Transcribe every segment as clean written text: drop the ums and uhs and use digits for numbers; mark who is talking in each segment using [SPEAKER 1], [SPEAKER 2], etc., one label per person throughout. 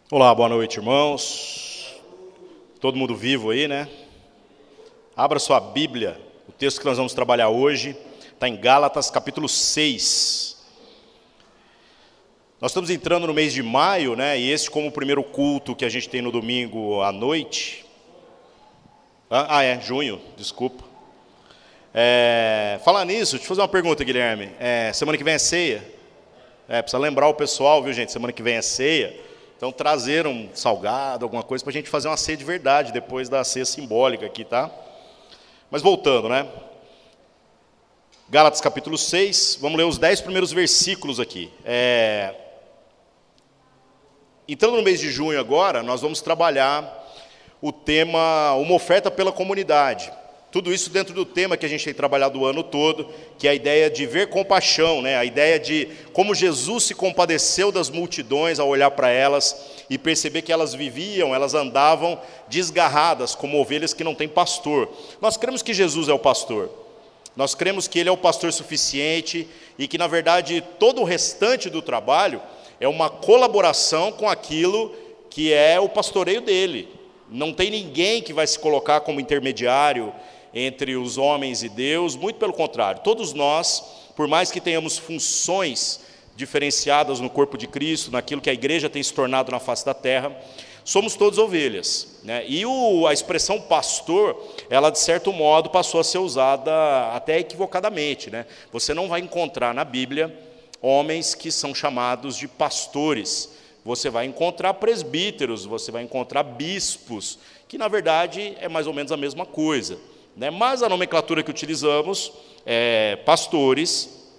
[SPEAKER 1] Olá, boa noite, irmãos. Todo mundo vivo aí, né? Abra sua Bíblia. O texto que nós vamos trabalhar hoje está em Gálatas, capítulo 6. Nós estamos entrando no mês de maio, né? E esse como o primeiro culto que a gente tem no domingo à noite. Junho, desculpa. Falar nisso, deixa eu fazer uma pergunta, Guilherme. Semana que vem é ceia? Precisa lembrar o pessoal, viu, gente? Semana que vem é ceia. Então, trazer um salgado, alguma coisa, para a gente fazer uma ceia de verdade, depois da ceia simbólica aqui, tá? Mas voltando, né? Gálatas capítulo 6, vamos ler os 10 primeiros versículos aqui. Entrando no mês de junho agora, nós vamos trabalhar o tema, uma oferta pela comunidade. Tudo isso dentro do tema que a gente tem trabalhado o ano todo, que é a ideia de ver compaixão, né? A ideia de como Jesus se compadeceu das multidões ao olhar para elas e perceber que elas viviam, elas andavam desgarradas, como ovelhas que não têm pastor. Nós cremos que Jesus é o pastor. Nós cremos que Ele é o pastor suficiente e que, na verdade, todo o restante do trabalho é uma colaboração com aquilo que é o pastoreio dele. Não tem ninguém que vai se colocar como intermediário entre os homens e Deus, muito pelo contrário. Todos nós, por mais que tenhamos funções diferenciadas no corpo de Cristo, naquilo que a igreja tem se tornado na face da terra, somos todos ovelhas, né? E a expressão pastor, ela de certo modo passou a ser usada até equivocadamente, né? Você não vai encontrar na Bíblia homens que são chamados de pastores. Você vai encontrar presbíteros, você vai encontrar bispos, que na verdade é mais ou menos a mesma coisa, né? Mas a nomenclatura que utilizamos é pastores,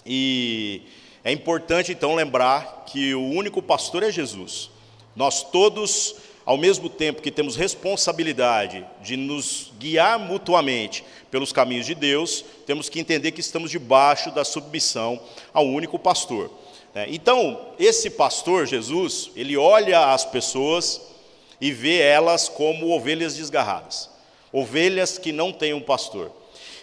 [SPEAKER 1] e é importante então lembrar que o único pastor é Jesus. Nós todos, ao mesmo tempo que temos responsabilidade de nos guiar mutuamente pelos caminhos de Deus, temos que entender que estamos debaixo da submissão ao único pastor. Então, esse pastor, Jesus, ele olha as pessoas e vê elas como ovelhas desgarradas, ovelhas que não têm um pastor.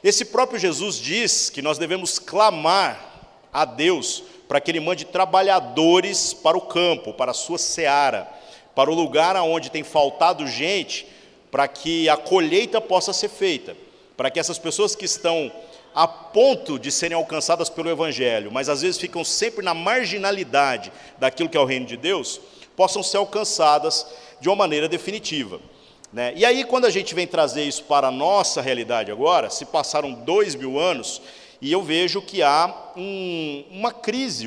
[SPEAKER 1] Esse próprio Jesus diz que nós devemos clamar a Deus para que Ele mande trabalhadores para o campo, para a sua seara, para o lugar onde tem faltado gente, para que a colheita possa ser feita, para que essas pessoas que estão a ponto de serem alcançadas pelo Evangelho, mas às vezes ficam sempre na marginalidade daquilo que é o reino de Deus, possam ser alcançadas de uma maneira definitiva, né? E aí, quando a gente vem trazer isso para a nossa realidade agora, se passaram 2000 anos, e eu vejo que há uma crise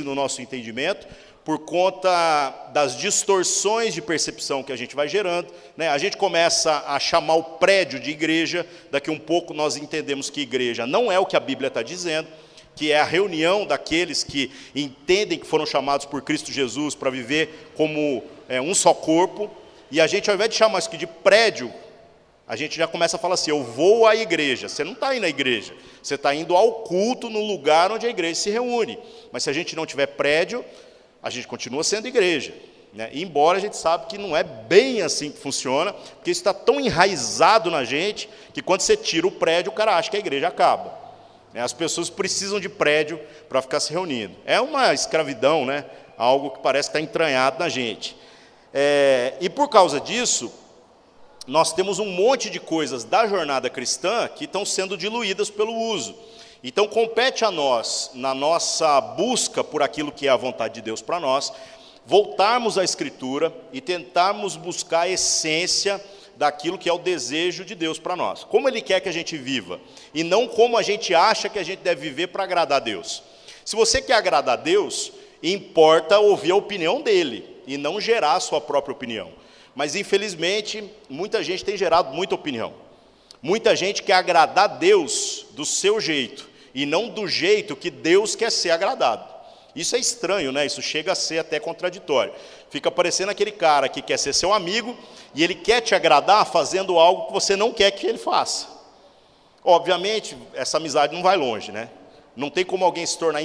[SPEAKER 1] no nosso entendimento, por conta das distorções de percepção que a gente vai gerando, né? A gente começa a chamar o prédio de igreja, daqui um pouco nós entendemos que igreja não é o que a Bíblia está dizendo, que é a reunião daqueles que entendem que foram chamados por Cristo Jesus para viver como um só corpo, e a gente, ao invés de chamar isso aqui de prédio, a gente já começa a falar assim: eu vou à igreja. Você não está indo à igreja, você está indo ao culto no lugar onde a igreja se reúne. Mas se a gente não tiver prédio, a gente continua sendo igreja, né? E embora a gente sabe que não é bem assim que funciona, porque isso está tão enraizado na gente, que quando você tira o prédio, o cara acha que a igreja acaba, né? As pessoas precisam de prédio para ficar se reunindo. É uma escravidão, né? Algo que parece estar entranhado na gente. E por causa disso, nós temos um monte de coisas da jornada cristã que estão sendo diluídas pelo uso. Então, compete a nós, na nossa busca por aquilo que é a vontade de Deus para nós, voltarmos à Escritura e tentarmos buscar a essência daquilo que é o desejo de Deus para nós. Como Ele quer que a gente viva, e não como a gente acha que a gente deve viver para agradar a Deus. Se você quer agradar a Deus, importa ouvir a opinião dEle, e não gerar a sua própria opinião. Mas, infelizmente, muita gente tem gerado muita opinião. Muita gente quer agradar a Deus do seu jeito, e não do jeito que Deus quer ser agradado. Isso é estranho, né? Isso chega a ser até contraditório. Fica parecendo aquele cara que quer ser seu amigo, e ele quer te agradar fazendo algo que você não quer que ele faça. Obviamente, essa amizade não vai longe, né? Não tem como alguém se tornar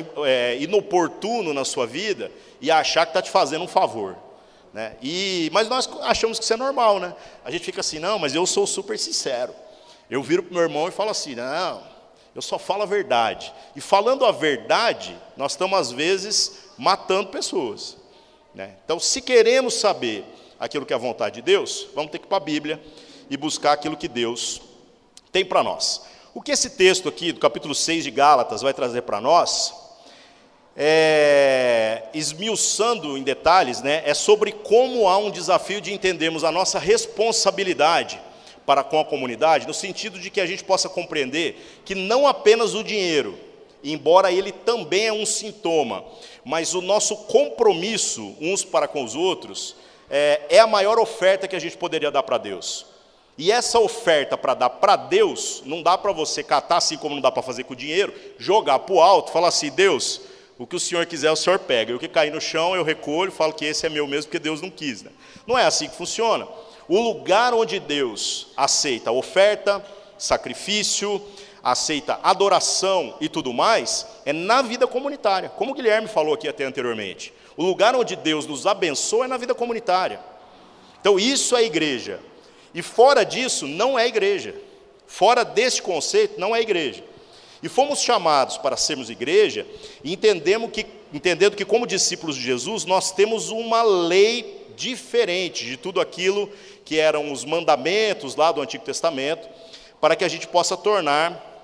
[SPEAKER 1] inoportuno na sua vida e achar que está te fazendo um favor, né? Mas nós achamos que isso é normal, né? A gente fica assim: não, mas eu sou super sincero. Eu viro para o meu irmão e falo assim: não, eu só falo a verdade. E falando a verdade, nós estamos às vezes matando pessoas. né? Então, se queremos saber aquilo que é a vontade de Deus, vamos ter que ir para a Bíblia e buscar aquilo que Deus tem para nós. O que esse texto aqui, do capítulo 6 de Gálatas, vai trazer para nós, esmiuçando em detalhes, né, é sobre como há um desafio de entendermos a nossa responsabilidade para com a comunidade, no sentido de que a gente possa compreender que não apenas o dinheiro, embora ele também é um sintoma, mas o nosso compromisso uns para com os outros é a maior oferta que a gente poderia dar para Deus. E essa oferta para dar para Deus, não dá para você catar assim como não dá para fazer com o dinheiro, jogar para o alto, falar assim: Deus, o que o Senhor quiser o Senhor pega, e o que cair no chão eu recolho, falo que esse é meu mesmo porque Deus não quis, né? Não é assim que funciona. O lugar onde Deus aceita oferta, sacrifício, aceita adoração e tudo mais, é na vida comunitária, como o Guilherme falou aqui até anteriormente. O lugar onde Deus nos abençoa é na vida comunitária. Então isso é igreja. E fora disso, não é igreja. Fora desse conceito, não é igreja. E fomos chamados para sermos igreja, e entendendo que como discípulos de Jesus, nós temos uma lei diferente de tudo aquilo que eram os mandamentos lá do Antigo Testamento, para que a gente possa tornar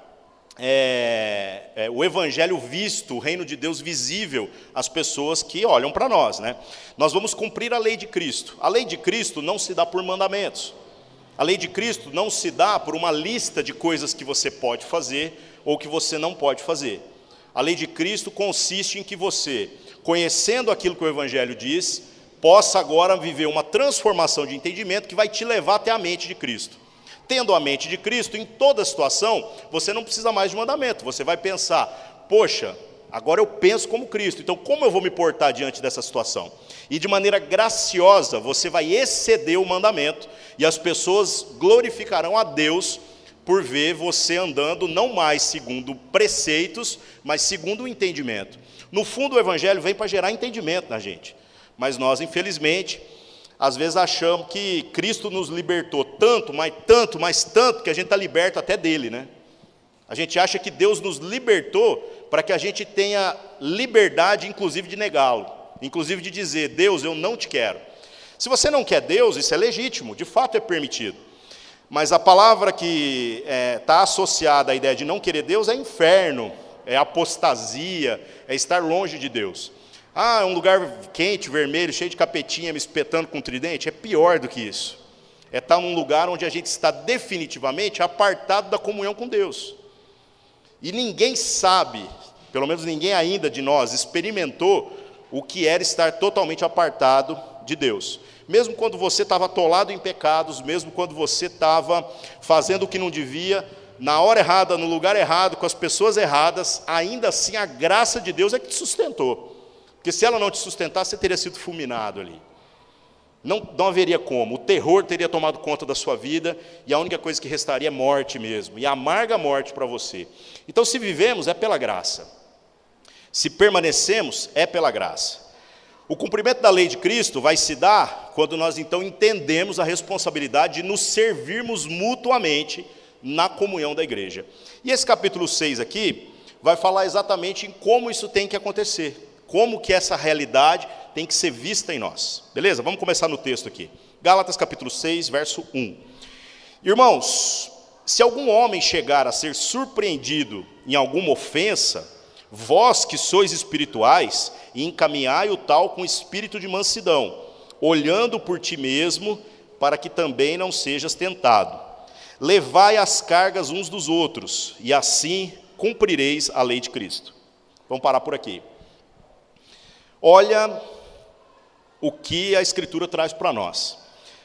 [SPEAKER 1] o Evangelho visto, o reino de Deus visível às pessoas que olham para nós, né? Nós vamos cumprir a lei de Cristo. A lei de Cristo não se dá por mandamentos. A lei de Cristo não se dá por uma lista de coisas que você pode fazer ou que você não pode fazer. A lei de Cristo consiste em que você, conhecendo aquilo que o Evangelho diz, possa agora viver uma transformação de entendimento que vai te levar até a mente de Cristo. Tendo a mente de Cristo, em toda situação, você não precisa mais de mandamento. Você vai pensar: poxa, agora eu penso como Cristo, então como eu vou me portar diante dessa situação? E de maneira graciosa, você vai exceder o mandamento, e as pessoas glorificarão a Deus por ver você andando não mais segundo preceitos, mas segundo o entendimento. No fundo, o Evangelho vem para gerar entendimento na gente. Mas nós, infelizmente, às vezes achamos que Cristo nos libertou tanto, mas tanto, que a gente está liberto até dele, né? A gente acha que Deus nos libertou para que a gente tenha liberdade, inclusive, de negá-lo. Inclusive de dizer: Deus, eu não te quero. Se você não quer Deus, isso é legítimo, de fato é permitido. Mas a palavra que está associada à ideia de não querer Deus é inferno, é apostasia, é estar longe de Deus. Ah, um lugar quente, vermelho, cheio de capetinha, me espetando com tridente? É pior do que isso. É estar num lugar onde a gente está definitivamente apartado da comunhão com Deus. E ninguém sabe, pelo menos ninguém ainda de nós, experimentou o que era estar totalmente apartado de Deus. Mesmo quando você estava atolado em pecados, mesmo quando você estava fazendo o que não devia, na hora errada, no lugar errado, com as pessoas erradas, ainda assim a graça de Deus é que te sustentou. Porque se ela não te sustentasse, você teria sido fulminado ali. Não haveria como. O terror teria tomado conta da sua vida, e a única coisa que restaria é morte mesmo, e amarga morte para você. Então, se vivemos, é pela graça. Se permanecemos, é pela graça. O cumprimento da lei de Cristo vai se dar quando nós, então, entendemos a responsabilidade de nos servirmos mutuamente na comunhão da igreja. E esse capítulo 6 aqui vai falar exatamente em como isso tem que acontecer. Como que essa realidade tem que ser vista em nós. Beleza? Vamos começar no texto aqui. Gálatas capítulo 6, verso 1. Irmãos, se algum homem chegar a ser surpreendido em alguma ofensa, vós que sois espirituais, encaminhai o tal com espírito de mansidão, olhando por ti mesmo, para que também não sejas tentado. Levai as cargas uns dos outros, e assim cumprireis a lei de Cristo. Vamos parar por aqui. Olha o que a Escritura traz para nós,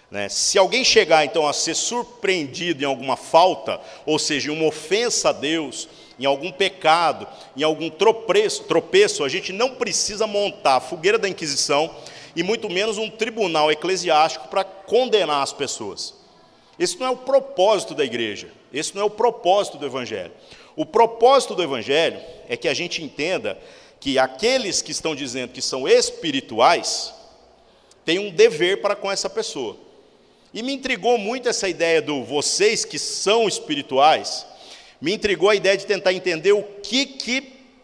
[SPEAKER 1] né? Se alguém chegar, então, a ser surpreendido em alguma falta, ou seja, em uma ofensa a Deus, em algum pecado, em algum tropeço, a gente não precisa montar a fogueira da Inquisição, e muito menos um tribunal eclesiástico para condenar as pessoas. Esse não é o propósito da igreja, esse não é o propósito do Evangelho. O propósito do Evangelho é que a gente entenda que aqueles que estão dizendo que são espirituais têm um dever para com essa pessoa. E me intrigou muito essa ideia do vocês que são espirituais, me intrigou a ideia de tentar entender o que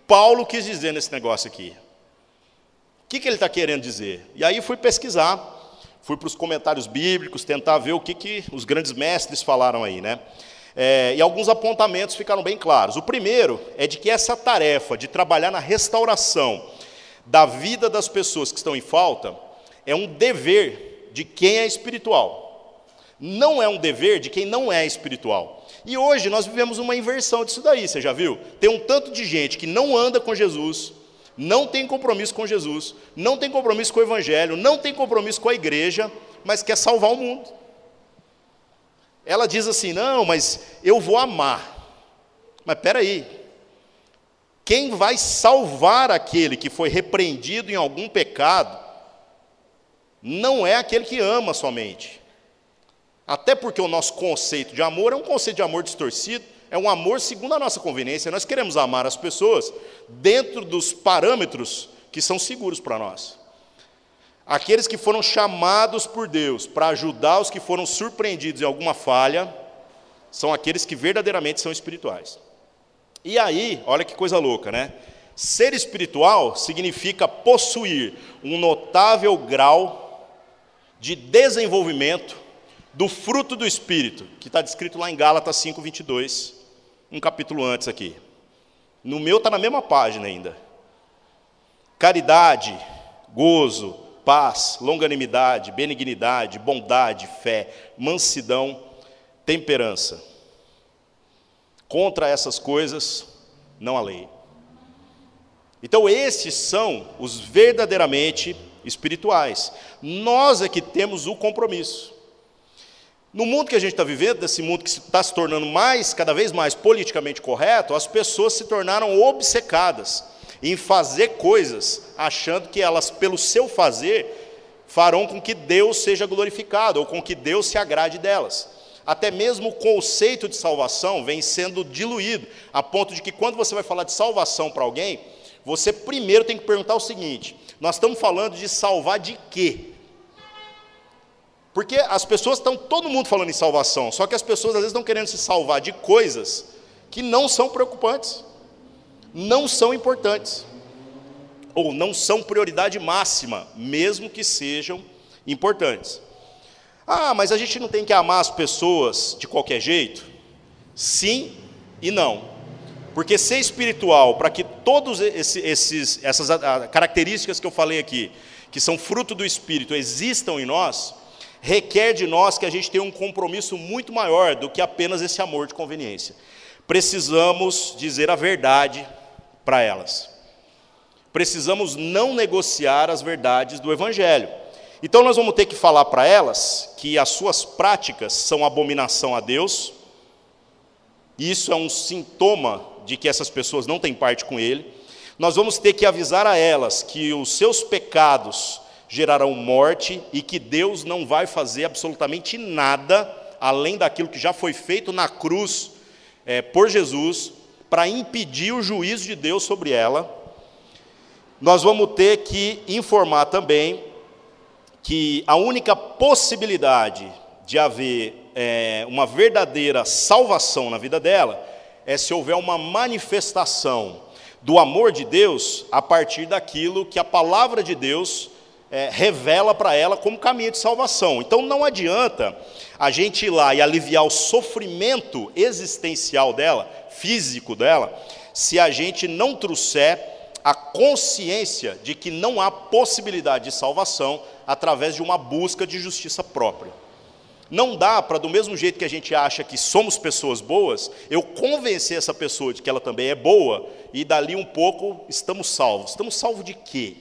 [SPEAKER 1] Paulo quis dizer nesse negócio aqui. O que ele está querendo dizer? E aí fui pesquisar, fui para os comentários bíblicos, tentar ver o que os grandes mestres falaram aí, né? E alguns apontamentos ficaram bem claros. O primeiro é de que essa tarefa de trabalhar na restauração da vida das pessoas que estão em falta é um dever de quem é espiritual. Não é um dever de quem não é espiritual. E hoje nós vivemos uma inversão disso daí, você já viu? Tem um tanto de gente que não anda com Jesus, não tem compromisso com Jesus, não tem compromisso com o Evangelho, não tem compromisso com a igreja, mas quer salvar o mundo. Ela diz assim, não, mas eu vou amar. Mas espera aí, quem vai salvar aquele que foi repreendido em algum pecado, não é aquele que ama somente. Até porque o nosso conceito de amor é um conceito de amor distorcido, é um amor segundo a nossa conveniência. Nós queremos amar as pessoas dentro dos parâmetros que são seguros para nós. Aqueles que foram chamados por Deus para ajudar os que foram surpreendidos em alguma falha, são aqueles que verdadeiramente são espirituais. E aí, olha que coisa louca, né? Ser espiritual significa possuir um notável grau de desenvolvimento do fruto do Espírito, que está descrito lá em Gálatas 5:22, um capítulo antes aqui. No meu está na mesma página ainda. Caridade, gozo, paz, longanimidade, benignidade, bondade, fé, mansidão, temperança. Contra essas coisas não há lei. Então esses são os verdadeiramente espirituais. Nós é que temos o compromisso. No mundo que a gente está vivendo, desse mundo que está se tornando cada vez mais politicamente correto, as pessoas se tornaram obcecadas em fazer coisas, achando que elas, pelo seu fazer, farão com que Deus seja glorificado, ou com que Deus se agrade delas. Até mesmo o conceito de salvação vem sendo diluído, a ponto de que quando você vai falar de salvação para alguém, você primeiro tem que perguntar o seguinte, nós estamos falando de salvar de quê? Porque as pessoas estão, todo mundo falando em salvação, só que as pessoas às vezes estão querendo se salvar de coisas que não são preocupantes, não são importantes, ou não são prioridade máxima, mesmo que sejam importantes. Ah, mas a gente não tem que amar as pessoas de qualquer jeito? Sim e não. Porque ser espiritual, para que todas essas características que eu falei aqui, que são fruto do Espírito, existam em nós, requer de nós que a gente tenha um compromisso muito maior do que apenas esse amor de conveniência. Precisamos dizer a verdade para elas. Precisamos não negociar as verdades do Evangelho. Então nós vamos ter que falar para elas que as suas práticas são abominação a Deus. Isso é um sintoma de que essas pessoas não têm parte com Ele. Nós vamos ter que avisar a elas que os seus pecados gerarão morte e que Deus não vai fazer absolutamente nada além daquilo que já foi feito na cruz por Jesus para impedir o juízo de Deus sobre ela. Nós vamos ter que informar também que a única possibilidade de haver uma verdadeira salvação na vida dela é se houver uma manifestação do amor de Deus a partir daquilo que a palavra de Deus revela para ela como caminho de salvação. Então não adianta a gente ir lá e aliviar o sofrimento existencial dela, físico dela, se a gente não trouxer a consciência de que não há possibilidade de salvação através de uma busca de justiça própria. Não dá para, do mesmo jeito que a gente acha que somos pessoas boas, eu convencer essa pessoa de que ela também é boa, e dali um pouco estamos salvos. Estamos salvos de quê?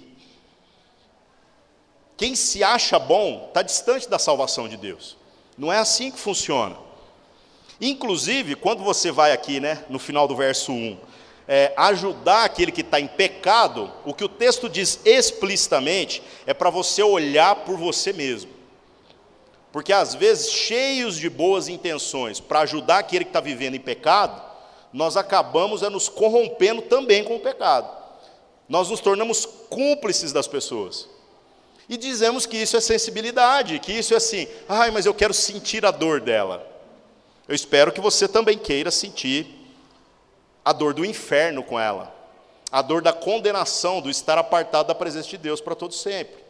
[SPEAKER 1] Quem se acha bom está distante da salvação de Deus. Não é assim que funciona. Inclusive, quando você vai aqui, no final do verso 1, ajudar aquele que está em pecado, o que o texto diz explicitamente é para você olhar por você mesmo. Porque às vezes, cheios de boas intenções para ajudar aquele que está vivendo em pecado, nós acabamos nos corrompendo também com o pecado. Nós nos tornamos cúmplices das pessoas. E dizemos que isso é sensibilidade, que isso é assim, mas eu quero sentir a dor dela. Eu espero que você também queira sentir a dor do inferno com ela, a dor da condenação, do estar apartado da presença de Deus para todo sempre.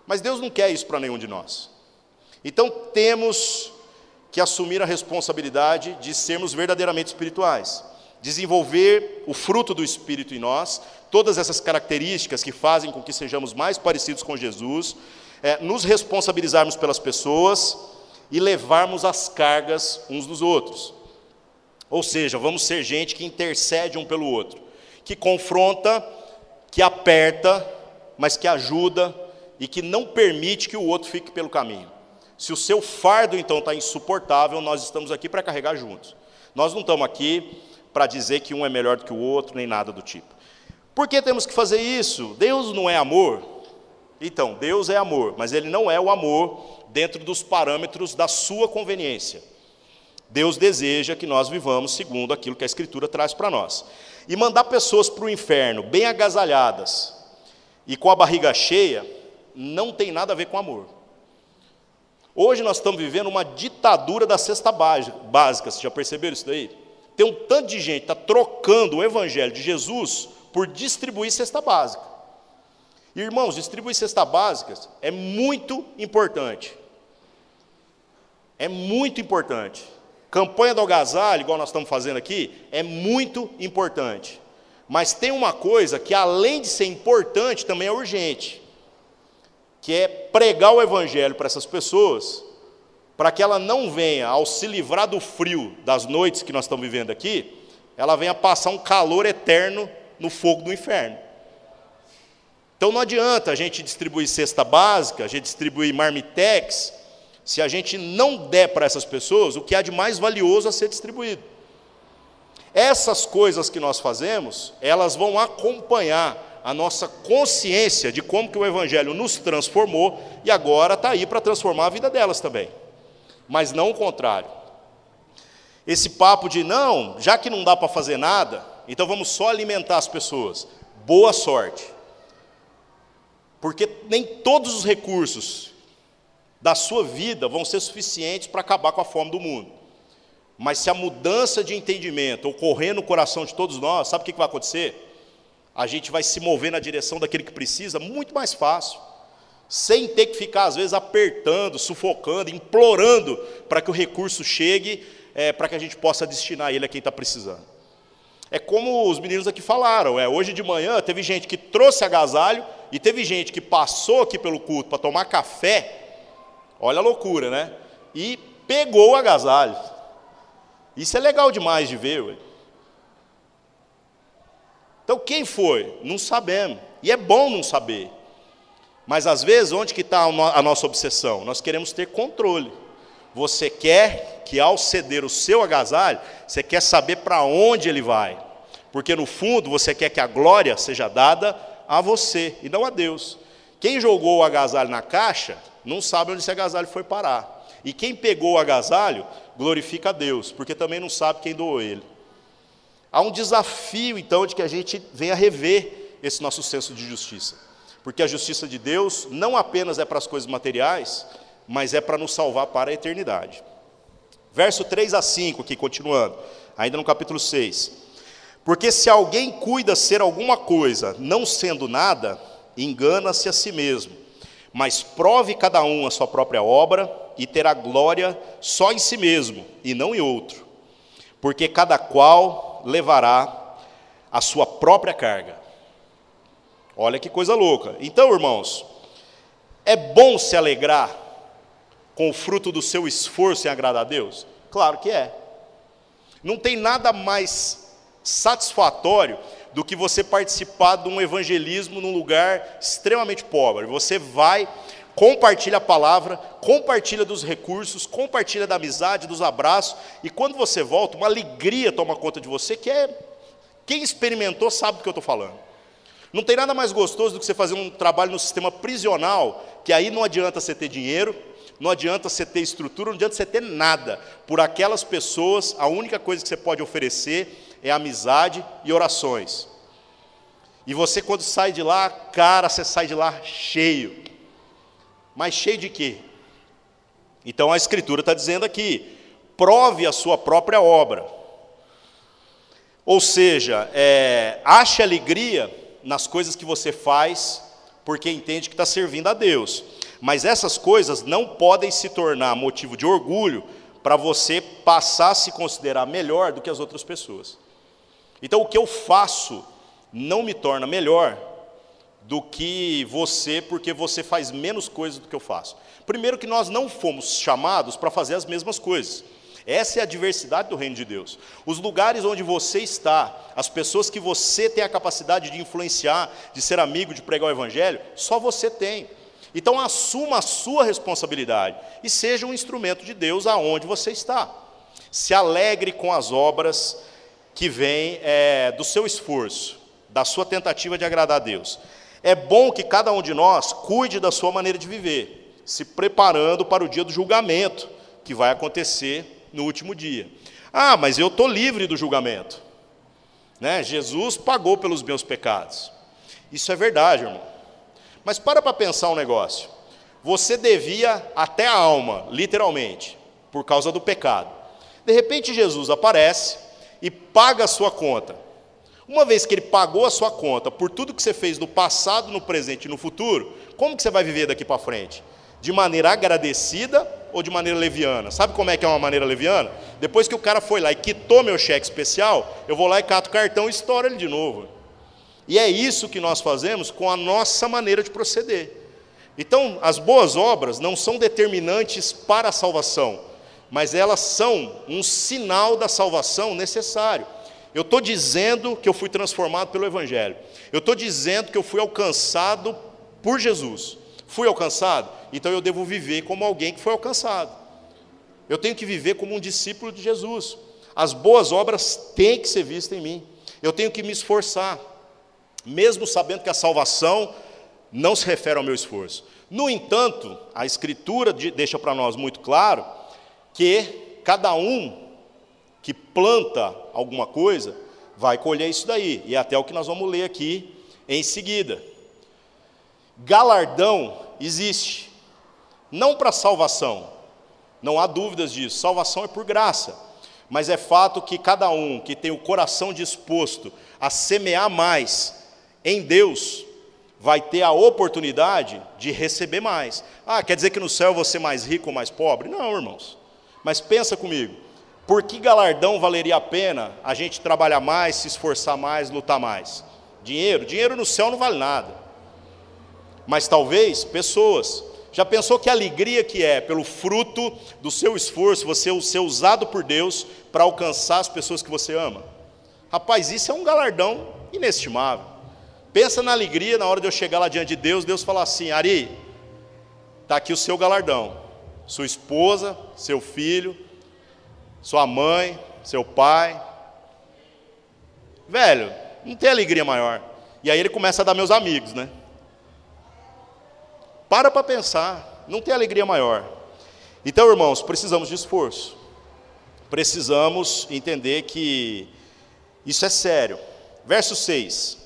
[SPEAKER 1] Mas Deus não quer isso para nenhum de nós. Então temos que assumir a responsabilidade de sermos verdadeiramente espirituais, desenvolver o fruto do Espírito em nós, todas essas características que fazem com que sejamos mais parecidos com Jesus, nos responsabilizarmos pelas pessoas e levarmos as cargas uns dos outros. Ou seja, vamos ser gente que intercede um pelo outro, que confronta, que aperta, mas que ajuda e que não permite que o outro fique pelo caminho. Se o seu fardo, então, está insuportável, nós estamos aqui para carregar juntos. Nós não estamos aqui para dizer que um é melhor do que o outro, nem nada do tipo. Por que temos que fazer isso? Deus não é amor? Então, Deus é amor, mas Ele não é o amor dentro dos parâmetros da sua conveniência. Deus deseja que nós vivamos segundo aquilo que a Escritura traz para nós. E mandar pessoas para o inferno bem agasalhadas e com a barriga cheia, não tem nada a ver com amor. Hoje nós estamos vivendo uma ditadura da cesta básica, vocês já perceberam isso daí? Tem um tanto de gente que está trocando o evangelho de Jesus por distribuir cesta básica. Irmãos, distribuir cesta básica é muito importante. É muito importante. Campanha do agasalho, igual nós estamos fazendo aqui, é muito importante. Mas tem uma coisa que, além de ser importante, também é urgente, que é pregar o evangelho para essas pessoas, para que ela não venha, ao se livrar do frio das noites que nós estamos vivendo aqui, ela venha passar um calor eterno no fogo do inferno. Então não adianta a gente distribuir cesta básica, a gente distribuir marmitex, se a gente não der para essas pessoas o que há de mais valioso a ser distribuído. Essas coisas que nós fazemos, elas vão acompanhar a nossa consciência de como que o Evangelho nos transformou e agora está aí para transformar a vida delas também. Mas não o contrário. Esse papo de, não, já que não dá para fazer nada, então vamos só alimentar as pessoas. Boa sorte. Porque nem todos os recursos da sua vida vão ser suficientes para acabar com a fome do mundo. Mas se a mudança de entendimento ocorrer no coração de todos nós, sabe o que vai acontecer? A gente vai se mover na direção daquele que precisa muito mais fácil, sem ter que ficar, às vezes, apertando, sufocando, implorando para que o recurso chegue, para que a gente possa destinar ele a quem está precisando. É como os meninos aqui falaram, hoje de manhã teve gente que trouxe agasalho e teve gente que passou aqui pelo culto para tomar café, olha a loucura, né? E pegou o agasalho. Isso é legal demais de ver, ué. Então, quem foi? Não sabemos. E é bom não saber. Mas, às vezes, onde que está a nossa obsessão? Nós queremos ter controle. Você quer que, ao ceder o seu agasalho, você quer saber para onde ele vai. Porque, no fundo, você quer que a glória seja dada a você e não a Deus. Quem jogou o agasalho na caixa, não sabe onde esse agasalho foi parar. E quem pegou o agasalho, glorifica a Deus, porque também não sabe quem doou ele. Há um desafio, então, de que a gente venha rever esse nosso senso de justiça. Porque a justiça de Deus não apenas é para as coisas materiais, mas é para nos salvar para a eternidade. Verso 3 a 5, aqui, continuando, ainda no capítulo 6. Porque se alguém cuida ser alguma coisa, não sendo nada, engana-se a si mesmo. Mas prove cada um a sua própria obra, e terá glória só em si mesmo, e não em outro. Porque cada qual levará a sua própria carga. Olha que coisa louca. Então, irmãos, é bom se alegrar com o fruto do seu esforço em agradar a Deus? Claro que é. Não tem nada mais satisfatório do que você participar de um evangelismo num lugar extremamente pobre. Você vai, compartilha a palavra, compartilha dos recursos, compartilha da amizade, dos abraços, e quando você volta, uma alegria toma conta de você, que quem experimentou sabe do que eu estou falando. Não tem nada mais gostoso do que você fazer um trabalho no sistema prisional, que aí não adianta você ter dinheiro, não adianta você ter estrutura, não adianta você ter nada. Por aquelas pessoas, a única coisa que você pode oferecer é amizade e orações. E você, quando sai de lá, cara, você sai de lá cheio. Mas cheio de quê? Então a Escritura está dizendo aqui, prove a sua própria obra. Ou seja, ache alegria nas coisas que você faz, porque entende que está servindo a Deus. Mas essas coisas não podem se tornar motivo de orgulho para você passar a se considerar melhor do que as outras pessoas. Então, o que eu faço não me torna melhor do que você, porque você faz menos coisas do que eu faço. Primeiro que nós não fomos chamados para fazer as mesmas coisas. Essa é a diversidade do reino de Deus. Os lugares onde você está, as pessoas que você tem a capacidade de influenciar, de ser amigo, de pregar o evangelho, só você tem. Então assuma a sua responsabilidade e seja um instrumento de Deus aonde você está. Se alegre com as obras que vêm do seu esforço, da sua tentativa de agradar a Deus. É bom que cada um de nós cuide da sua maneira de viver, se preparando para o dia do julgamento, que vai acontecer no último dia. Ah, mas eu estou livre do julgamento, né? Jesus pagou pelos meus pecados. Isso é verdade, irmão. Mas para pensar um negócio. Você devia até a alma, literalmente, por causa do pecado. De repente Jesus aparece e paga a sua conta. Uma vez que ele pagou a sua conta por tudo que você fez no passado, no presente e no futuro, como que você vai viver daqui para frente? De maneira agradecida ou de maneira leviana? Sabe como é que é uma maneira leviana? Depois que o cara foi lá e quitou meu cheque especial, eu vou lá e cato o cartão e estouro ele de novo. E é isso que nós fazemos com a nossa maneira de proceder. Então, as boas obras não são determinantes para a salvação, mas elas são um sinal da salvação necessário. Eu estou dizendo que eu fui transformado pelo Evangelho. Eu estou dizendo que eu fui alcançado por Jesus. Fui alcançado? Então eu devo viver como alguém que foi alcançado. Eu tenho que viver como um discípulo de Jesus. As boas obras têm que ser vistas em mim. Eu tenho que me esforçar, mesmo sabendo que a salvação não se refere ao meu esforço. No entanto, a Escritura deixa para nós muito claro que cada um que planta alguma coisa vai colher isso daí. E é até o que nós vamos ler aqui em seguida. Galardão existe, não para salvação, não há dúvidas disso, salvação é por graça, mas é fato que cada um que tem o coração disposto a semear mais em Deus, vai ter a oportunidade de receber mais. Ah, quer dizer que no céu eu vou ser mais rico ou mais pobre? Não, irmãos, mas pensa comigo, por que galardão valeria a pena a gente trabalhar mais, se esforçar mais, lutar mais? Dinheiro? Dinheiro no céu não vale nada. Mas talvez pessoas. Já pensou que alegria que é pelo fruto do seu esforço, você ser usado por Deus para alcançar as pessoas que você ama? Rapaz, isso é um galardão inestimável. Pensa na alegria na hora de eu chegar lá diante de Deus, Deus falar assim: Ari, está aqui o seu galardão. Sua esposa, seu filho, sua mãe, seu pai. Velho, não tem alegria maior. E aí ele começa a dar meus amigos, né? Para pensar, não tem alegria maior. Então, irmãos, precisamos de esforço. Precisamos entender que isso é sério. Verso 6.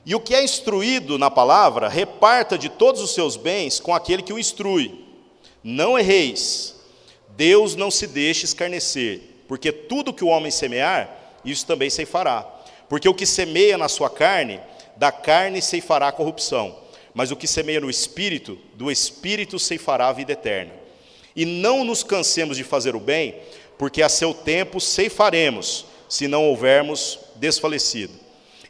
[SPEAKER 1] E o que é instruído na palavra, reparta de todos os seus bens com aquele que o instrui. Não erreis. Deus não se deixe escarnecer, porque tudo que o homem semear, isso também ceifará. Porque o que semeia na sua carne, da carne ceifará a corrupção. Mas o que semeia no Espírito, do Espírito ceifará a vida eterna. E não nos cansemos de fazer o bem, porque a seu tempo ceifaremos, se não houvermos desfalecido.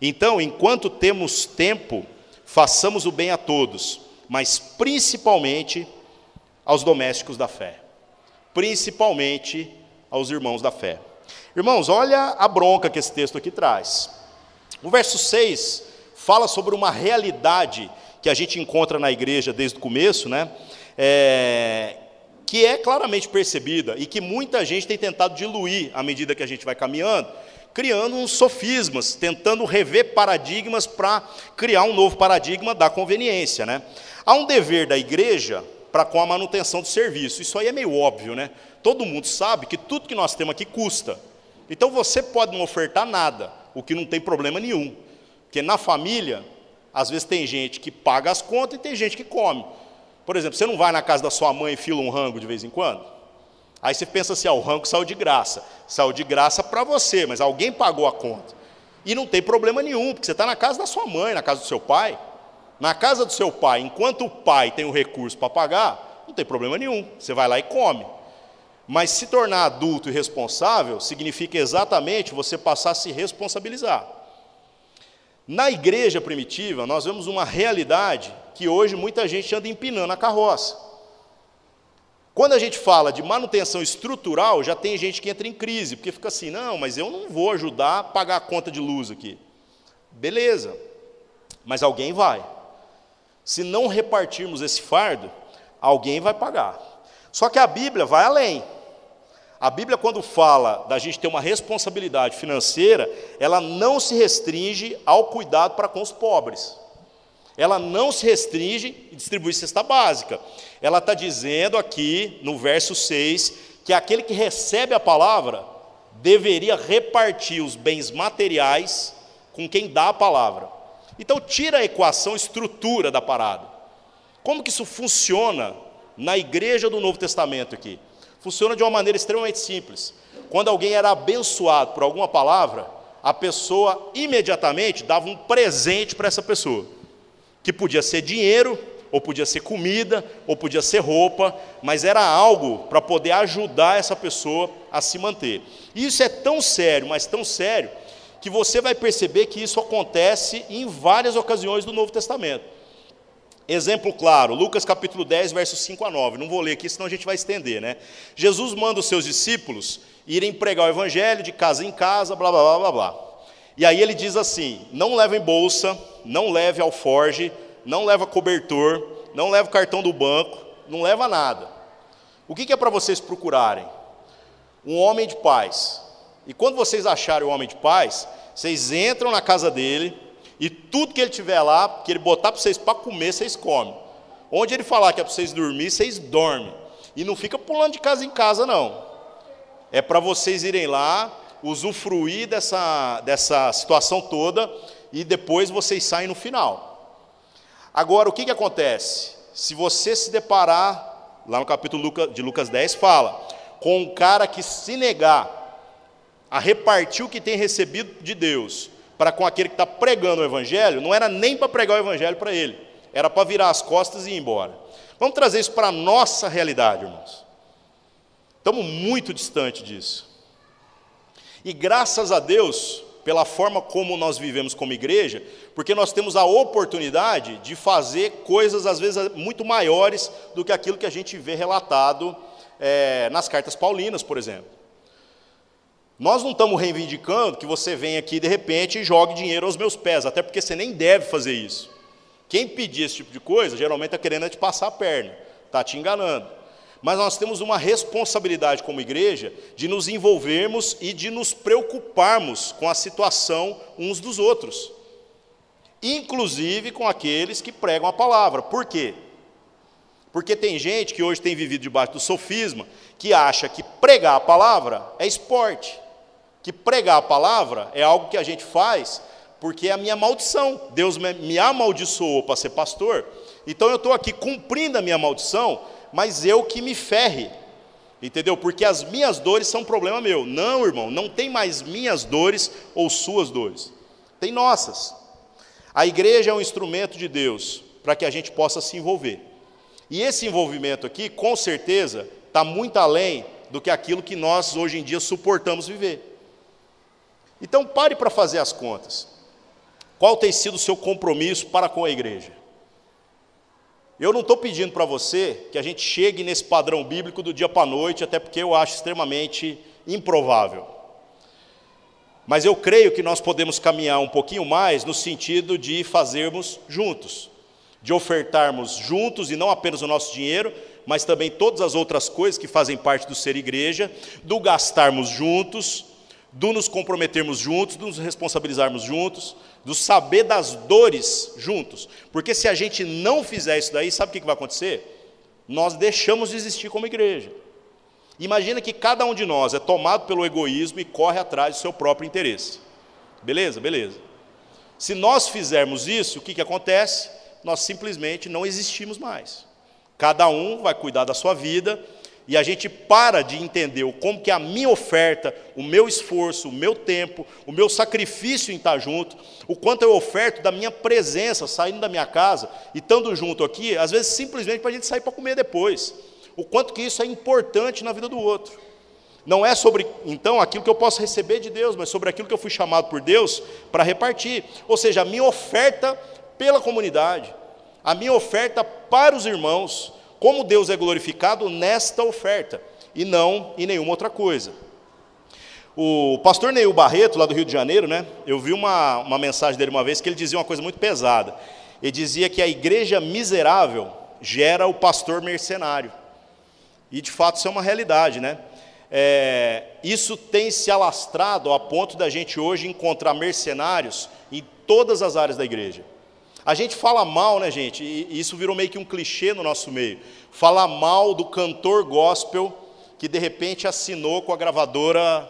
[SPEAKER 1] Então, enquanto temos tempo, façamos o bem a todos, mas principalmente aos domésticos da fé. Principalmente aos irmãos da fé. Irmãos, olha a bronca que esse texto aqui traz. O verso 6 fala sobre uma realidade que a gente encontra na igreja desde o começo, né? Que é claramente percebida e que muita gente tem tentado diluir à medida que a gente vai caminhando, criando uns sofismas, tentando rever paradigmas para criar um novo paradigma da conveniência, né? Há um dever da igreja para com a manutenção do serviço. Isso aí é meio óbvio, né? Todo mundo sabe que tudo que nós temos aqui custa. Então você pode não ofertar nada, o que não tem problema nenhum. Porque na família, às vezes tem gente que paga as contas e tem gente que come. Por exemplo, você não vai na casa da sua mãe e fila um rango de vez em quando? Aí você pensa assim, o rango saiu de graça. Saiu de graça para você, mas alguém pagou a conta. E não tem problema nenhum, porque você está na casa da sua mãe, na casa do seu pai. Na casa do seu pai, enquanto o pai tem o recurso para pagar, não tem problema nenhum. Você vai lá e come. Mas se tornar adulto e responsável, significa exatamente você passar a se responsabilizar. Na igreja primitiva, nós vemos uma realidade que hoje muita gente anda empinando a carroça. Quando a gente fala de manutenção estrutural, já tem gente que entra em crise, porque fica assim, não, mas eu não vou ajudar a pagar a conta de luz aqui. Beleza, mas alguém vai. Se não repartirmos esse fardo, alguém vai pagar. Só que a Bíblia vai além. A Bíblia, quando fala da gente ter uma responsabilidade financeira, ela não se restringe ao cuidado para com os pobres. Ela não se restringe em distribuir cesta básica. Ela está dizendo aqui, no verso 6, que aquele que recebe a palavra deveria repartir os bens materiais com quem dá a palavra. Então, tira a equação estrutura da parada. Como que isso funciona na igreja do Novo Testamento aqui? Funciona de uma maneira extremamente simples. Quando alguém era abençoado por alguma palavra, a pessoa imediatamente dava um presente para essa pessoa, que podia ser dinheiro, ou podia ser comida, ou podia ser roupa, mas era algo para poder ajudar essa pessoa a se manter. E isso é tão sério, mas tão sério, que você vai perceber que isso acontece em várias ocasiões do Novo Testamento. Exemplo claro, Lucas capítulo 10, versos 5 a 9. Não vou ler aqui, senão a gente vai estender, né? Jesus manda os seus discípulos irem pregar o evangelho de casa em casa, blá, blá, blá, blá, blá. E aí ele diz assim, não levem bolsa, não leve alforge, não leva cobertor, não leva cartão do banco, não leva nada. O que é para vocês procurarem? Um homem de paz. E quando vocês acharem o homem de paz, vocês entram na casa dele, e tudo que ele tiver lá, que ele botar para vocês para comer, vocês comem. Onde ele falar que é para vocês dormir, vocês dormem. E não fica pulando de casa em casa, não. É para vocês irem lá, usufruir dessa situação toda, e depois vocês saem no final. Agora, o que acontece? Se você se deparar, lá no capítulo de Lucas 10, fala, com um cara que se negar a repartir o que tem recebido de Deus, para com aquele que está pregando o evangelho, não era nem para pregar o evangelho para ele, era para virar as costas e ir embora. Vamos trazer isso para a nossa realidade, irmãos. Estamos muito distante disso. E graças a Deus, pela forma como nós vivemos como igreja, porque nós temos a oportunidade de fazer coisas, às vezes, muito maiores do que aquilo que a gente vê relatado nas cartas paulinas, por exemplo. Nós não estamos reivindicando que você venha aqui de repente e jogue dinheiro aos meus pés, até porque você nem deve fazer isso. Quem pedir esse tipo de coisa, geralmente está querendo te passar a perna, está te enganando. Mas nós temos uma responsabilidade como igreja de nos envolvermos e de nos preocuparmos com a situação uns dos outros, inclusive com aqueles que pregam a palavra. Por quê? Porque tem gente que hoje tem vivido debaixo do sofisma, que acha que pregar a palavra é esporte, que pregar a palavra é algo que a gente faz porque é a minha maldição. Deus me amaldiçoou para ser pastor, então eu estou aqui cumprindo a minha maldição, mas eu que me ferre, entendeu? Porque as minhas dores são problema meu. Não, irmão, não tem mais minhas dores ou suas dores, tem nossas. A igreja é um instrumento de Deus para que a gente possa se envolver. E esse envolvimento aqui, com certeza, está muito além do que aquilo que nós hoje em dia suportamos viver. Então pare para fazer as contas. Qual tem sido o seu compromisso para com a igreja? Eu não estou pedindo para você que a gente chegue nesse padrão bíblico do dia para a noite, até porque eu acho extremamente improvável. Mas eu creio que nós podemos caminhar um pouquinho mais no sentido de fazermos juntos, de ofertarmos juntos, e não apenas o nosso dinheiro, mas também todas as outras coisas que fazem parte do ser igreja, do gastarmos juntos, do nos comprometermos juntos, do nos responsabilizarmos juntos, do saber das dores juntos. Porque se a gente não fizer isso daí, sabe o que vai acontecer? Nós deixamos de existir como igreja. Imagina que cada um de nós é tomado pelo egoísmo e corre atrás do seu próprio interesse. Beleza? Beleza. Se nós fizermos isso, o que acontece? Nós simplesmente não existimos mais. Cada um vai cuidar da sua vida, e a gente para de entender como que a minha oferta, o meu esforço, o meu tempo, o meu sacrifício em estar junto, o quanto eu oferto da minha presença, saindo da minha casa e estando junto aqui, às vezes simplesmente para a gente sair para comer depois. O quanto que isso é importante na vida do outro. Não é sobre, então, aquilo que eu posso receber de Deus, mas sobre aquilo que eu fui chamado por Deus para repartir. Ou seja, a minha oferta pela comunidade, a minha oferta para os irmãos, como Deus é glorificado nesta oferta, e não em nenhuma outra coisa. O pastor Neil Barreto, lá do Rio de Janeiro, né, eu vi uma mensagem dele uma vez, que ele dizia uma coisa muito pesada. Ele dizia que a igreja miserável gera o pastor mercenário. E, de fato, isso é uma realidade, né? Isso tem se alastrado a ponto da gente hoje encontrar mercenários em todas as áreas da igreja. A gente fala mal, né, gente, e isso virou meio que um clichê no nosso meio, falar mal do cantor gospel que de repente assinou com a gravadora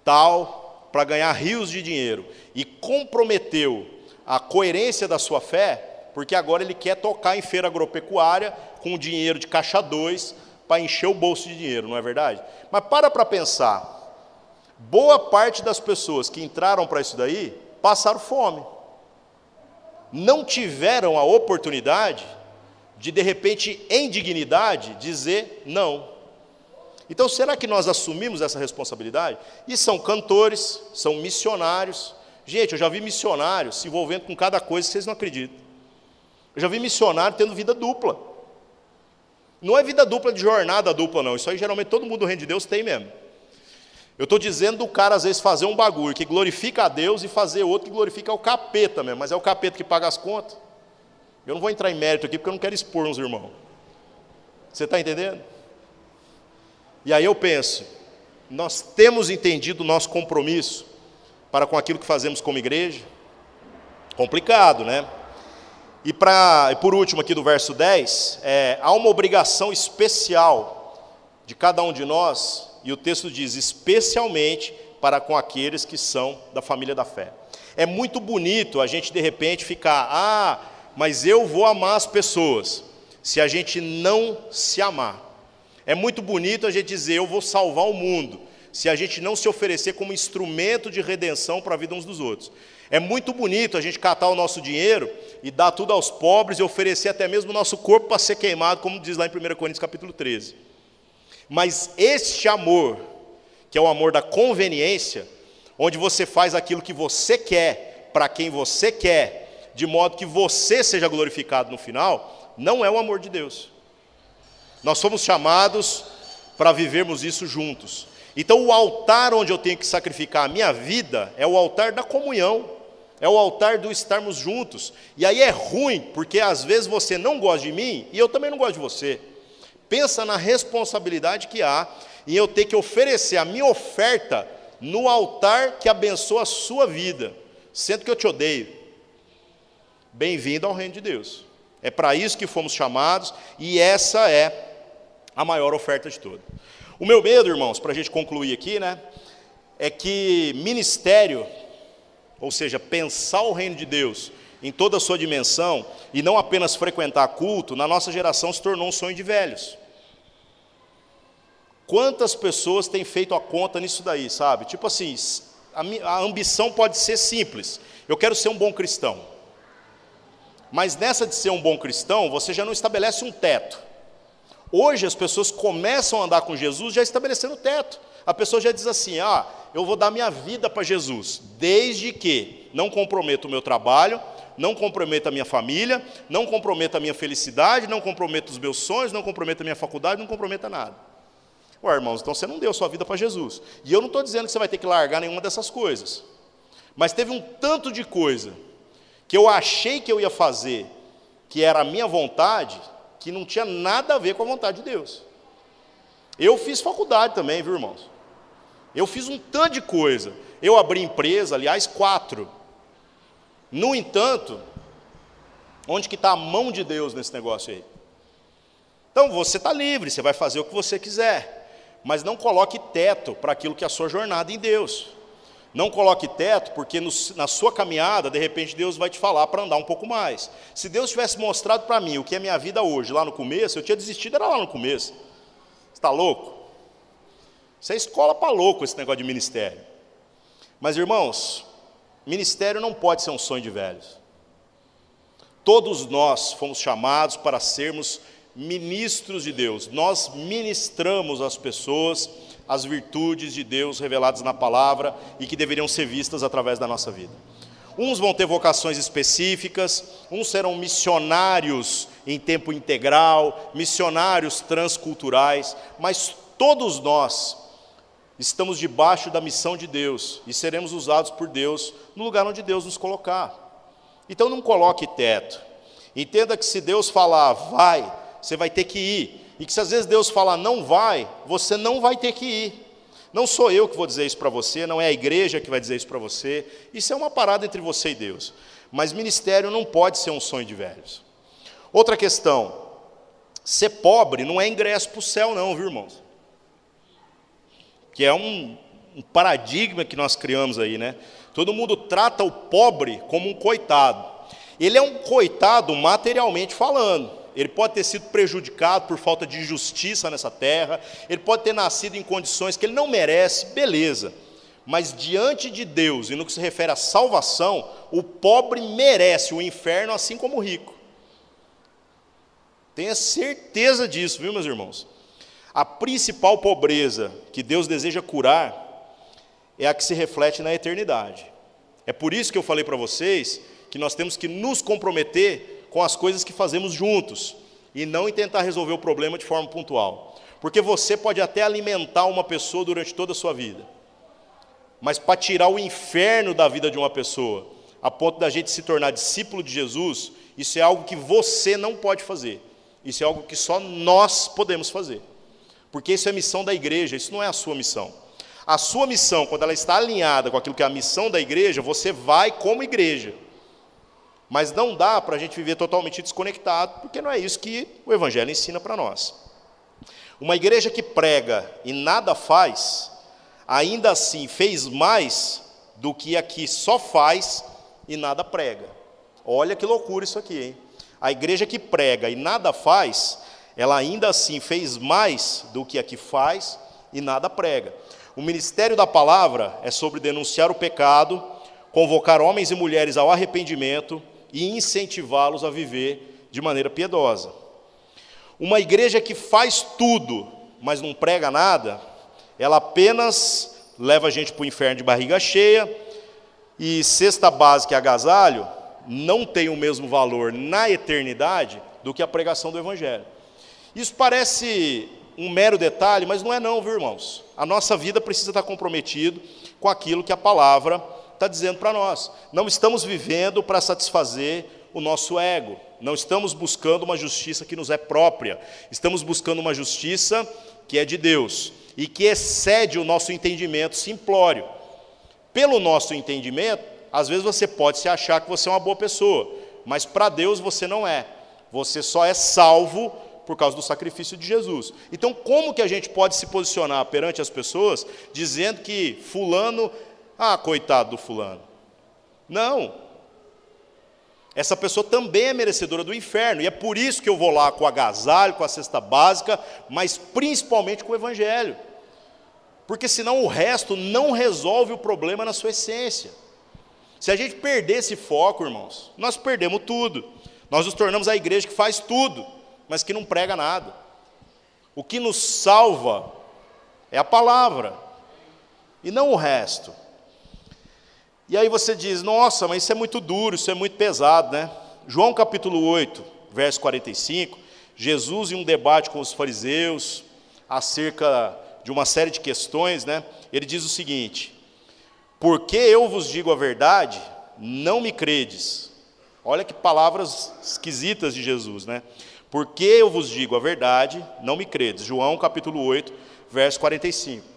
[SPEAKER 1] tal para ganhar rios de dinheiro e comprometeu a coerência da sua fé, porque agora ele quer tocar em feira agropecuária com o dinheiro de caixa 2 para encher o bolso de dinheiro, não é verdade? Mas para pensar, boa parte das pessoas que entraram para isso daí passaram fome. Não tiveram a oportunidade de repente, em dignidade, dizer não. Então, será que nós assumimos essa responsabilidade? E são cantores, são missionários. Gente, eu já vi missionários se envolvendo com cada coisa que vocês não acreditam. Eu já vi missionário tendo vida dupla. Não é vida dupla de jornada dupla, não. Isso aí, geralmente, todo mundo do reino de Deus tem mesmo. Eu estou dizendo do cara, às vezes, fazer um bagulho que glorifica a Deus e fazer outro que glorifica o capeta mesmo. Mas é o capeta que paga as contas. Eu não vou entrar em mérito aqui, porque eu não quero expor uns irmãos. Você está entendendo? E aí eu penso, nós temos entendido o nosso compromisso para com aquilo que fazemos como igreja? Complicado, né? E por último, aqui do verso 10, há uma obrigação especial de cada um de nós, e o texto diz, especialmente para com aqueles que são da família da fé. É muito bonito a gente, de repente, ficar, mas eu vou amar as pessoas, se a gente não se amar. É muito bonito a gente dizer, eu vou salvar o mundo, se a gente não se oferecer como instrumento de redenção para a vida uns dos outros. É muito bonito a gente catar o nosso dinheiro e dar tudo aos pobres e oferecer até mesmo o nosso corpo para ser queimado, como diz lá em 1 Coríntios capítulo 13. Mas este amor, que é o amor da conveniência, onde você faz aquilo que você quer, para quem você quer, de modo que você seja glorificado no final, não é o amor de Deus. Nós somos chamados para vivermos isso juntos. Então o altar onde eu tenho que sacrificar a minha vida é o altar da comunhão, é o altar do estarmos juntos. E aí é ruim, porque às vezes você não gosta de mim e eu também não gosto de você. Pensa na responsabilidade que há em eu ter que oferecer a minha oferta no altar que abençoa a sua vida, sendo que eu te odeio. Bem-vindo ao reino de Deus. É para isso que fomos chamados e essa é a maior oferta de todas. O meu medo, irmãos, para a gente concluir aqui, né, é que ministério, ou seja, pensar o reino de Deus em toda a sua dimensão, e não apenas frequentar culto, na nossa geração se tornou um sonho de velhos. Quantas pessoas têm feito a conta nisso daí, sabe? Tipo assim, a ambição pode ser simples, eu quero ser um bom cristão. Mas nessa de ser um bom cristão, você já não estabelece um teto. Hoje as pessoas começam a andar com Jesus já estabelecendo o teto. A pessoa já diz assim, eu vou dar minha vida para Jesus, desde que não comprometa o meu trabalho, não comprometa a minha família, não comprometa a minha felicidade, não comprometa os meus sonhos, não comprometa a minha faculdade, não comprometa nada. Ué, irmãos, então você não deu sua vida para Jesus. E eu não estou dizendo que você vai ter que largar nenhuma dessas coisas. Mas teve um tanto de coisa que eu achei que eu ia fazer, que era a minha vontade, que não tinha nada a ver com a vontade de Deus. Eu fiz faculdade também, viu, irmãos? Eu fiz um tanto de coisa. Eu abri empresa, aliás, 4. No entanto, onde que está a mão de Deus nesse negócio aí? Então, você está livre, você vai fazer o que você quiser, mas não coloque teto para aquilo que é a sua jornada em Deus. Não coloque teto, porque na sua caminhada, de repente, Deus vai te falar para andar um pouco mais. Se Deus tivesse mostrado para mim o que é minha vida hoje, lá no começo, eu tinha desistido, era lá no começo. Você está louco? Isso é escola para louco, esse negócio de ministério. Mas, irmãos, ministério não pode ser um sonho de velhos. Todos nós fomos chamados para sermos ministros de Deus. Nós ministramos às pessoas as virtudes de Deus reveladas na palavra e que deveriam ser vistas através da nossa vida. Uns vão ter vocações específicas, uns serão missionários em tempo integral, missionários transculturais, mas todos nós estamos debaixo da missão de Deus e seremos usados por Deus no lugar onde Deus nos colocar. Então não coloque teto. Entenda que se Deus falar vai, você vai ter que ir. E que se às vezes Deus falar não vai, você não vai ter que ir. Não sou eu que vou dizer isso para você, não é a igreja que vai dizer isso para você. Isso é uma parada entre você e Deus. Mas ministério não pode ser um sonho de velhos. Outra questão, ser pobre não é ingresso para o céu não, viu, irmãos? Que é um paradigma que nós criamos aí, né? Todo mundo trata o pobre como um coitado. Ele é um coitado materialmente falando. Ele pode ter sido prejudicado por falta de justiça nessa terra, ele pode ter nascido em condições que ele não merece, beleza. Mas diante de Deus, e no que se refere à salvação, o pobre merece o inferno assim como o rico. Tenha certeza disso, viu, meus irmãos? A principal pobreza que Deus deseja curar é a que se reflete na eternidade. É por isso que eu falei para vocês que nós temos que nos comprometer com as coisas que fazemos juntos, e não em tentar resolver o problema de forma pontual. Porque você pode até alimentar uma pessoa durante toda a sua vida, mas para tirar o inferno da vida de uma pessoa, a ponto da gente se tornar discípulo de Jesus, isso é algo que você não pode fazer, isso é algo que só nós podemos fazer, porque isso é missão da igreja, isso não é a sua missão. A sua missão, quando ela está alinhada com aquilo que é a missão da igreja, você vai como igreja. Mas não dá para a gente viver totalmente desconectado, porque não é isso que o Evangelho ensina para nós. Uma igreja que prega e nada faz, ainda assim fez mais do que a que só faz e nada prega. Olha que loucura isso aqui, hein? A igreja que prega e nada faz, ela ainda assim fez mais do que a que faz e nada prega. O ministério da palavra é sobre denunciar o pecado, convocar homens e mulheres ao arrependimento e incentivá-los a viver de maneira piedosa. Uma igreja que faz tudo, mas não prega nada, ela apenas leva a gente para o inferno de barriga cheia, e cesta básica e agasalho não tem o mesmo valor na eternidade do que a pregação do Evangelho. Isso parece um mero detalhe, mas não é não, viu, irmãos? A nossa vida precisa estar comprometida com aquilo que a palavra está dizendo para nós. Não estamos vivendo para satisfazer o nosso ego, não estamos buscando uma justiça que nos é própria, estamos buscando uma justiça que é de Deus e que excede o nosso entendimento simplório. Pelo nosso entendimento, às vezes você pode se achar que você é uma boa pessoa, mas para Deus você não é. Você só é salvo por causa do sacrifício de Jesus. Então, como que a gente pode se posicionar perante as pessoas dizendo que fulano, coitado do fulano? Não. Essa pessoa também é merecedora do inferno, e é por isso que eu vou lá com o agasalho, com a cesta básica, mas principalmente com o Evangelho. Porque senão o resto não resolve o problema na sua essência. Se a gente perder esse foco, irmãos, nós perdemos tudo. Nós nos tornamos a igreja que faz tudo, mas que não prega nada. O que nos salva é a palavra, e não o resto. E aí você diz, nossa, mas isso é muito duro, isso é muito pesado, né? João capítulo 8, verso 45, Jesus em um debate com os fariseus, acerca de uma série de questões, né? Ele diz o seguinte: porque eu vos digo a verdade, não me credes. Olha que palavras esquisitas de Jesus, né? Porque eu vos digo a verdade, não me credes. João capítulo 8, verso 45.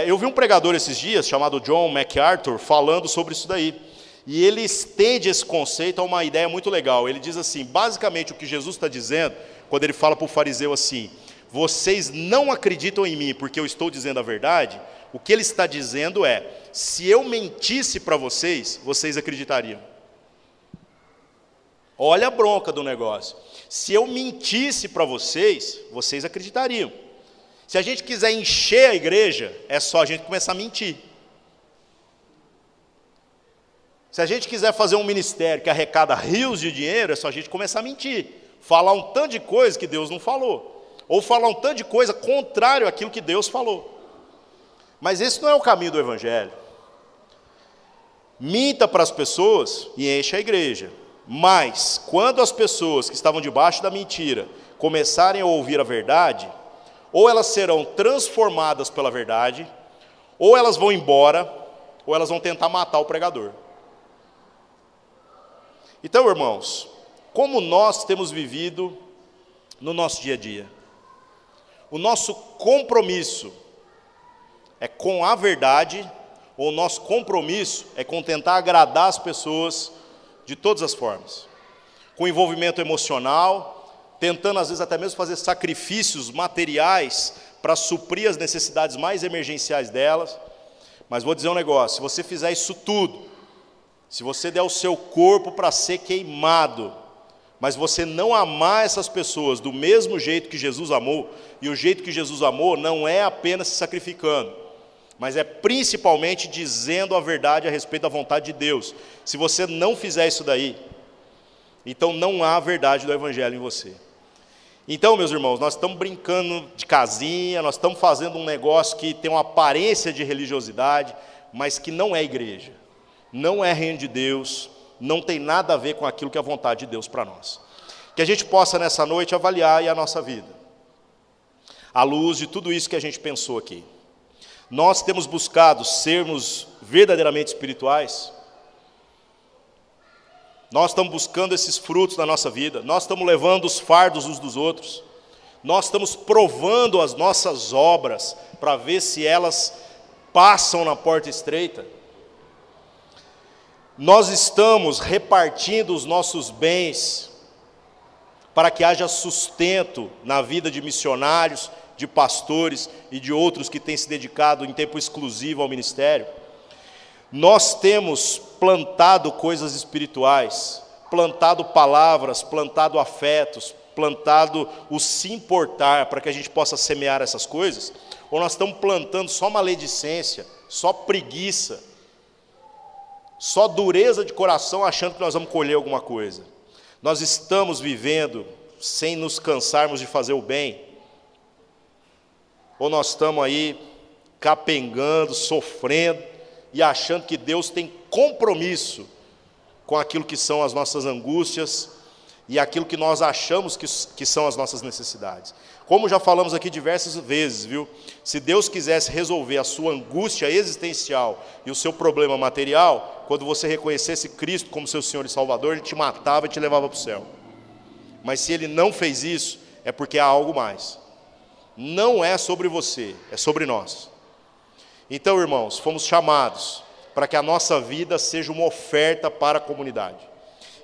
[SPEAKER 1] Eu vi um pregador esses dias, chamado John MacArthur, falando sobre isso daí. E ele estende esse conceito a uma ideia muito legal. Ele diz assim, basicamente o que Jesus está dizendo, quando ele fala para o fariseu assim, vocês não acreditam em mim porque eu estou dizendo a verdade, o que ele está dizendo é, se eu mentisse para vocês, vocês acreditariam. Olha a bronca do negócio. Se eu mentisse para vocês, vocês acreditariam. Se a gente quiser encher a igreja, é só a gente começar a mentir. Se a gente quiser fazer um ministério que arrecada rios de dinheiro, é só a gente começar a mentir. Falar um tanto de coisa que Deus não falou. Ou falar um tanto de coisa contrário àquilo que Deus falou. Mas esse não é o caminho do Evangelho. Minta para as pessoas e enche a igreja. Mas, quando as pessoas que estavam debaixo da mentira começarem a ouvir a verdade, ou elas serão transformadas pela verdade, ou elas vão embora, ou elas vão tentar matar o pregador. Então, irmãos, como nós temos vivido no nosso dia a dia? O nosso compromisso é com a verdade, ou o nosso compromisso é com tentar agradar as pessoas de todas as formas? Com envolvimento emocional, tentando às vezes até mesmo fazer sacrifícios materiais para suprir as necessidades mais emergenciais delas. Mas vou dizer um negócio, se você fizer isso tudo, se você der o seu corpo para ser queimado, mas você não amar essas pessoas do mesmo jeito que Jesus amou, e o jeito que Jesus amou não é apenas se sacrificando, mas é principalmente dizendo a verdade a respeito da vontade de Deus. Se você não fizer isso daí, então não há verdade do Evangelho em você. Então, meus irmãos, nós estamos brincando de casinha, nós estamos fazendo um negócio que tem uma aparência de religiosidade, mas que não é igreja, não é reino de Deus, não tem nada a ver com aquilo que é a vontade de Deus para nós. Que a gente possa nessa noite avaliar aí a nossa vida, à luz de tudo isso que a gente pensou aqui. Nós temos buscado sermos verdadeiramente espirituais? Nós estamos buscando esses frutos na nossa vida, nós estamos levando os fardos uns dos outros, nós estamos provando as nossas obras para ver se elas passam na porta estreita. Nós estamos repartindo os nossos bens para que haja sustento na vida de missionários, de pastores e de outros que têm se dedicado em tempo exclusivo ao ministério. Nós temos plantado coisas espirituais, plantado palavras, plantado afetos, plantado o se importar para que a gente possa semear essas coisas, ou nós estamos plantando só maledicência, só preguiça, só dureza de coração achando que nós vamos colher alguma coisa? Nós estamos vivendo sem nos cansarmos de fazer o bem? Ou nós estamos aí capengando, sofrendo e achando que Deus tem compromisso com aquilo que são as nossas angústias e aquilo que nós achamos que são as nossas necessidades? Como já falamos aqui diversas vezes, viu? Se Deus quisesse resolver a sua angústia existencial e o seu problema material, quando você reconhecesse Cristo como seu Senhor e Salvador, Ele te matava e te levava para o céu. Mas se Ele não fez isso, é porque há algo mais. Não é sobre você, é sobre nós. Então, irmãos, fomos chamados para que a nossa vida seja uma oferta para a comunidade.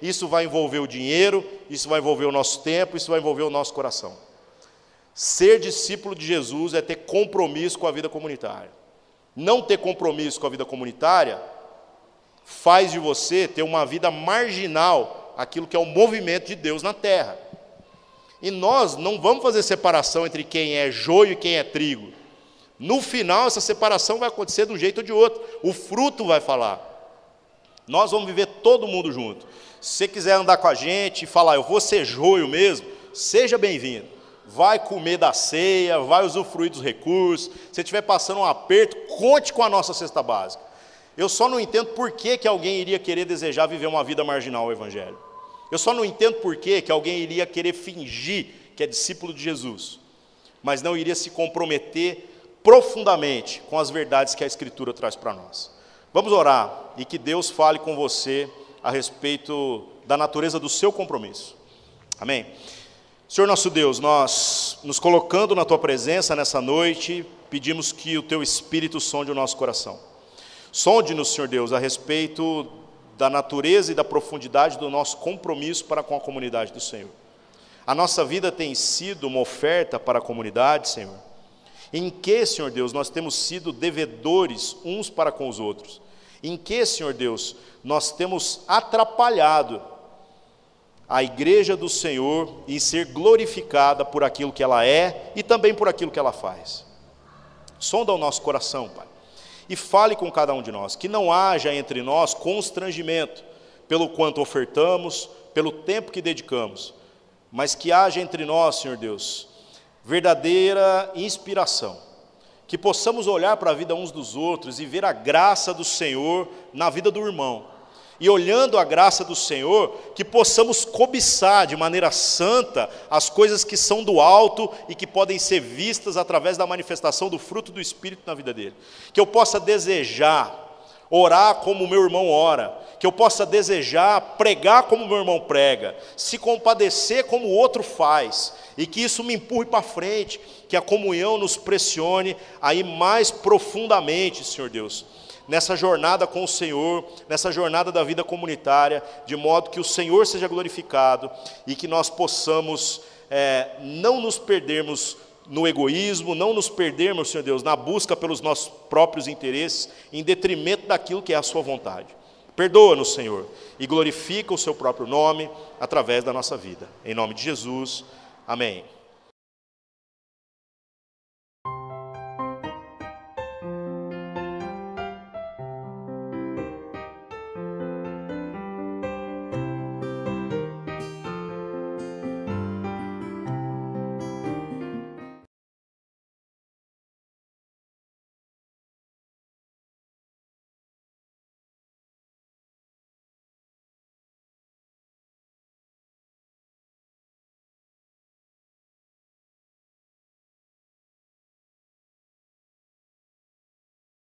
[SPEAKER 1] Isso vai envolver o dinheiro, isso vai envolver o nosso tempo, isso vai envolver o nosso coração. Ser discípulo de Jesus é ter compromisso com a vida comunitária. Não ter compromisso com a vida comunitária faz de você ter uma vida marginal àquilo que é o movimento de Deus na terra. E nós não vamos fazer separação entre quem é joio e quem é trigo. No final, essa separação vai acontecer de um jeito ou de outro. O fruto vai falar. Nós vamos viver todo mundo junto. Se você quiser andar com a gente e falar, eu vou ser joio mesmo, seja bem-vindo. Vai comer da ceia, vai usufruir dos recursos. Se estiver passando um aperto, conte com a nossa cesta básica. Eu só não entendo por que alguém iria querer desejar viver uma vida marginal ao Evangelho. Eu só não entendo por que alguém iria querer fingir que é discípulo de Jesus, mas não iria se comprometer profundamente com as verdades que a Escritura traz para nós. Vamos orar e que Deus fale com você a respeito da natureza do seu compromisso. Amém? Senhor nosso Deus, nós nos colocando na Tua presença nessa noite, pedimos que o Teu Espírito sonde o nosso coração. Sonde-nos, Senhor Deus, a respeito da natureza e da profundidade do nosso compromisso para com a comunidade do Senhor. A nossa vida tem sido uma oferta para a comunidade, Senhor, em que, Senhor Deus, nós temos sido devedores uns para com os outros, em que, Senhor Deus, nós temos atrapalhado a igreja do Senhor e ser glorificada por aquilo que ela é e também por aquilo que ela faz. Sonda o nosso coração, Pai, e fale com cada um de nós, que não haja entre nós constrangimento pelo quanto ofertamos, pelo tempo que dedicamos, mas que haja entre nós, Senhor Deus, verdadeira inspiração, que possamos olhar para a vida uns dos outros e ver a graça do Senhor na vida do irmão, e olhando a graça do Senhor, que possamos cobiçar de maneira santa as coisas que são do alto e que podem ser vistas através da manifestação do fruto do Espírito na vida dele. Que eu possa desejar orar como o meu irmão ora, que eu possa desejar pregar como o meu irmão prega, se compadecer como o outro faz, e que isso me empurre para frente, que a comunhão nos pressione a ir mais profundamente, Senhor Deus, nessa jornada com o Senhor, nessa jornada da vida comunitária, de modo que o Senhor seja glorificado e que nós possamos não nos perdermos no egoísmo, não nos perdermos, Senhor Deus, na busca pelos nossos próprios interesses, em detrimento daquilo que é a sua vontade. Perdoa-nos, Senhor, e glorifica o seu próprio nome através da nossa vida. Em nome de Jesus, amém.